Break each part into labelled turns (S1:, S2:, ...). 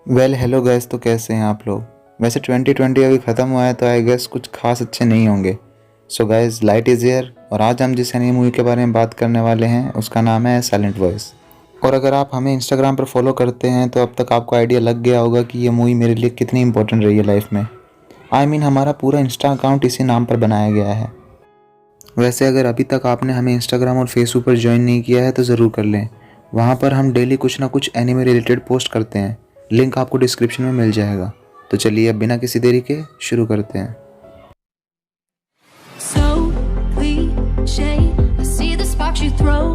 S1: Hello guys, तो कैसे हैं आप लोग। वैसे 2020 अभी ख़त्म हुआ है तो आई गेस कुछ खास अच्छे नहीं होंगे। So guys, light is here और आज हम जिस एनिमे मूवी के बारे में बात करने वाले हैं उसका नाम है साइलेंट वॉइस। और अगर आप हमें इंस्टाग्राम पर फॉलो करते हैं तो अब तक आपको आइडिया लग गया होगा कि ये मूवी मेरे लिए कितनी इंपॉर्टेंट रही है लाइफ में। हमारा पूरा इंस्टा अकाउंट इसी नाम पर बनाया गया है। वैसे अगर अभी तक आपने हमें इंस्टाग्राम और फेसबुक पर ज्वाइन नहीं किया है तो ज़रूर कर लें। वहाँ पर हम डेली कुछ ना कुछ एनिमे रिलेटेड पोस्ट करते हैं। लिंक आपको डिस्क्रिप्शन में मिल जाएगा। तो चलिए अब बिना किसी देरी के शुरू करते हैं।
S2: So cliche, I see the sparks you throw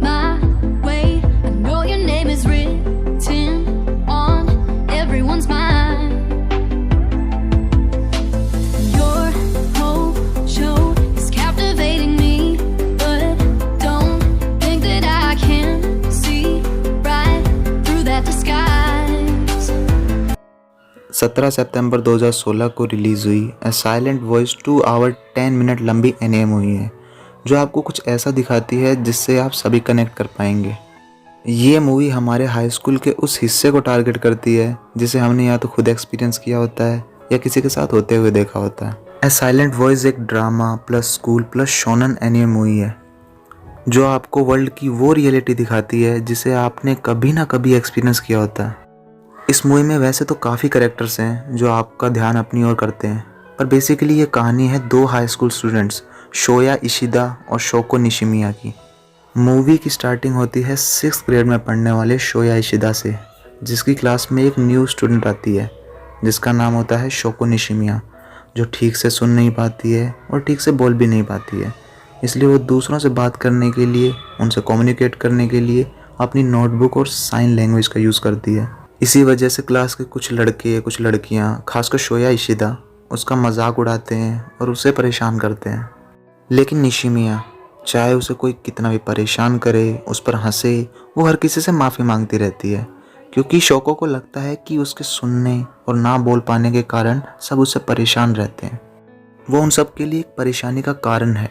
S2: my way. I know your name is written on everyone's mind. Your whole show is captivating me, but don't think that I can see right through that disguise.
S1: 17 सितंबर 2016 को release हुई ए silent voice 2 our 10 minute लंबी anime movie है जो आपको कुछ ऐसा दिखाती है जिससे आप सभी कनेक्ट कर पाएंगे। ये मूवी हमारे हाई स्कूल के उस हिस्से को टारगेट करती है जिसे हमने या तो खुद एक्सपीरियंस किया होता है या किसी के साथ होते हुए देखा होता है। ए साइलेंट वॉइस एक drama plus school plus shonen anime movie है जो आपको वर्ल्ड की वो रियलिटी दिखाती है जिसे आपने कभी ना कभी एक्सपीरियंस किया होता है। इस मूवी में वैसे तो काफ़ी कैरेक्टर्स हैं जो आपका ध्यान अपनी ओर करते हैं, पर बेसिकली ये कहानी है दो हाई स्कूल स्टूडेंट्स शोया इशिदा और शोको निशिमिया की। मूवी की स्टार्टिंग होती है 6th ग्रेड में पढ़ने वाले शोया इशिदा से, जिसकी क्लास में एक न्यू स्टूडेंट आती है जिसका नाम होता है शोको निशिमिया, जो ठीक से सुन नहीं पाती है और ठीक से बोल भी नहीं पाती है। इसलिए वो दूसरों से बात करने के लिए, उनसे कम्युनिकेट करने के लिए अपनी नोटबुक और साइन लैंग्वेज का यूज़ करती है। इसी वजह से क्लास के कुछ लड़के कुछ लड़कियां, खासकर शोया इशिदा, उसका मजाक उड़ाते हैं और उसे परेशान करते हैं। लेकिन निशिमिया, चाहे उसे कोई कितना भी परेशान करे, उस पर हंसे, वो हर किसी से माफ़ी मांगती रहती है क्योंकि शोको को लगता है कि उसके सुनने और ना बोल पाने के कारण सब उससे परेशान रहते हैं। वो उन सब के लिए एक परेशानी का कारण है।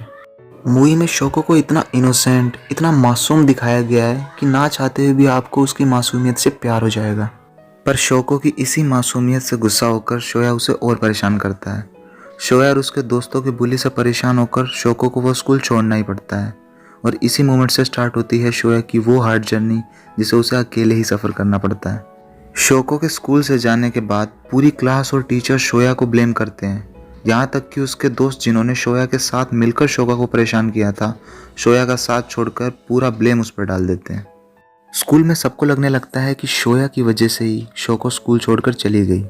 S1: मूवी में शोको को इतना इनोसेंट, इतना मासूम दिखाया गया है कि ना चाहते हुए भी आपको उसकी मासूमियत से प्यार हो जाएगा। पर शोको की इसी मासूमियत से गुस्सा होकर शोया उसे और परेशान करता है। शोया और उसके दोस्तों की बुली से परेशान होकर शोको को वो स्कूल छोड़ना ही पड़ता है और इसी मोमेंट से स्टार्ट होती है शोया की वो हार्ड जर्नी जिसे उसे अकेले ही सफ़र करना पड़ता है। शोको के स्कूल से जाने के बाद पूरी क्लास और टीचर शोया को ब्लेम करते हैं, यहाँ तक कि उसके दोस्त जिन्होंने शोया के साथ मिलकर शोका को परेशान किया था, शोया का साथ छोड़कर पूरा ब्लेम उस पर डाल देते हैं। स्कूल में सबको लगने लगता है कि शोया की वजह से ही शोको स्कूल छोड़कर चली गई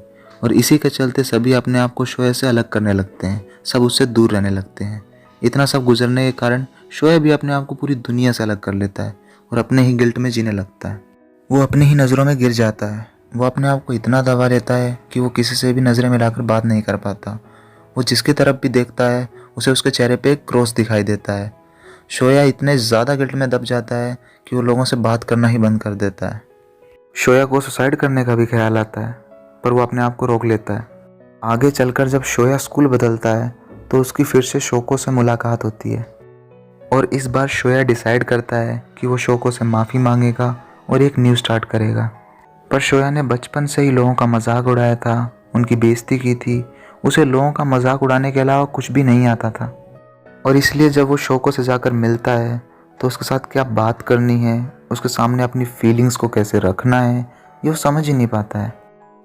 S1: और इसी के चलते सभी अपने आप को शोया से अलग करने लगते हैं, सब उससे दूर रहने लगते हैं। इतना सब गुजरने के कारण शोया भी अपने आप को पूरी दुनिया से अलग कर लेता है और अपने ही गिल्ट में जीने लगता है। वो अपने ही नज़रों में गिर जाता है। वो अपने आप को इतना दबा लेता है कि वो किसी से भी नज़रें मिलाकर बात नहीं कर पाता। वो जिसकी तरफ भी देखता है उसे उसके चेहरे पे एक क्रॉस दिखाई देता है। शोया इतने ज़्यादा गिल्ट में दब जाता है कि वो लोगों से बात करना ही बंद कर देता है। शोया को सुसाइड करने का भी ख्याल आता है, पर वो अपने आप को रोक लेता है। आगे चलकर जब शोया स्कूल बदलता है तो उसकी फिर से शोको से मुलाकात होती है और इस बार शोया डिसाइड करता है कि वो शोको से माफ़ी मांगेगा और एक न्यू स्टार्ट करेगा। पर शोया ने बचपन से ही लोगों का मजाक उड़ाया था, उनकी बेइज्जती की थी। उसे लोगों का मजाक उड़ाने के अलावा कुछ भी नहीं आता था और इसलिए जब वो शोको से जाकर मिलता है तो उसके साथ क्या बात करनी है, उसके सामने अपनी फीलिंग्स को कैसे रखना है, ये वो समझ ही नहीं पाता है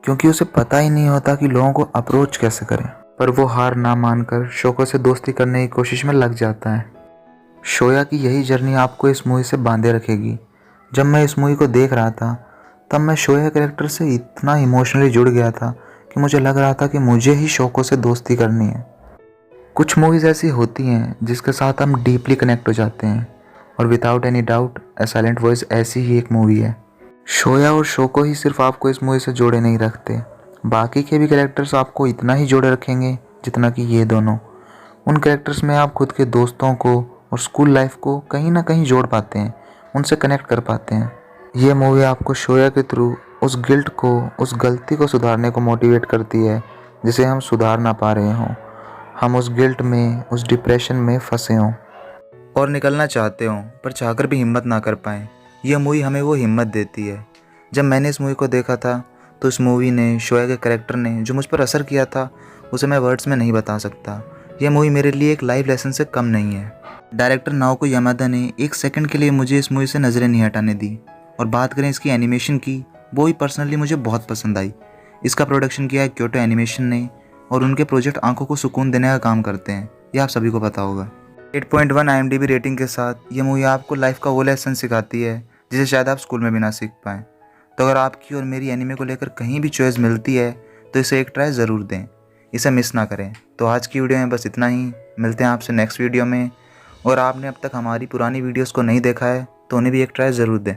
S1: क्योंकि उसे पता ही नहीं होता कि लोगों को अप्रोच कैसे करें। पर वो हार ना मानकर शोको से दोस्ती करने की कोशिश में लग जाता है। शोया की यही जर्नी आपको इस मूवी से बांधे रखेगी। जब मैं इस मूवी को देख रहा था तब मैं शोया कैरेक्टर से इतना इमोशनली जुड़ गया था कि मुझे लग रहा था कि मुझे ही शोको से दोस्ती करनी है। कुछ मूवीज़ ऐसी होती हैं जिसके साथ हम डीपली कनेक्ट हो जाते हैं और विदाउट एनी डाउट ए साइलेंट वॉइस ऐसी ही एक मूवी है। शोया और शोको ही सिर्फ आपको इस मूवी से जोड़े नहीं रखते, बाकी के भी कैरेक्टर्स आपको इतना ही जोड़े रखेंगे जितना कि ये दोनों। उन कैरेक्टर्स में आप खुद के दोस्तों को और स्कूल लाइफ को कहीं ना कहीं जोड़ पाते हैं, उनसे कनेक्ट कर पाते हैं। ये मूवी आपको शोया के थ्रू उस गिल्ट को, उस गलती को सुधारने को मोटिवेट करती है जिसे हम सुधार ना पा रहे हों। हम उस गिल्ट में, उस डिप्रेशन में फंसे हों और निकलना चाहते हों पर चाहकर भी हिम्मत ना कर पाएँ। यह मूवी हमें वो हिम्मत देती है। जब मैंने इस मूवी को देखा था तो इस मूवी ने, शोया के कैरेक्टर ने जो मुझ पर असर किया था उसे मैं वर्ड्स में नहीं बता सकता। यह मूवी मेरे लिए एक लाइव लेसन से कम नहीं है। डायरेक्टर नाओकी यामादा ने एक सेकंड के लिए मुझे इस मूवी से नज़रें नहीं हटाने दी। और बात करें इसकी एनिमेशन की, वो भी पर्सनली मुझे बहुत पसंद आई। इसका प्रोडक्शन किया है क्योटो एनिमेशन ने और उनके प्रोजेक्ट आंखों को सुकून देने का काम करते हैं, ये आप सभी को पता होगा। 8.1 IMDb रेटिंग के साथ ये मूवी आपको लाइफ का वो लेसन सिखाती है जिसे शायद आप स्कूल में भी ना सीख पाएँ। तो अगर आपकी और मेरी एनीमे को लेकर कहीं भी चॉइस मिलती है तो इसे एक ट्राई ज़रूर दें, इसे मिस ना करें। तो आज की वीडियो में बस इतना ही, मिलते हैं आपसे नेक्स्ट वीडियो में। और आपने अब तक हमारी पुरानी वीडियोस को नहीं देखा है तो उन्हें भी एक ट्राई ज़रूर दें।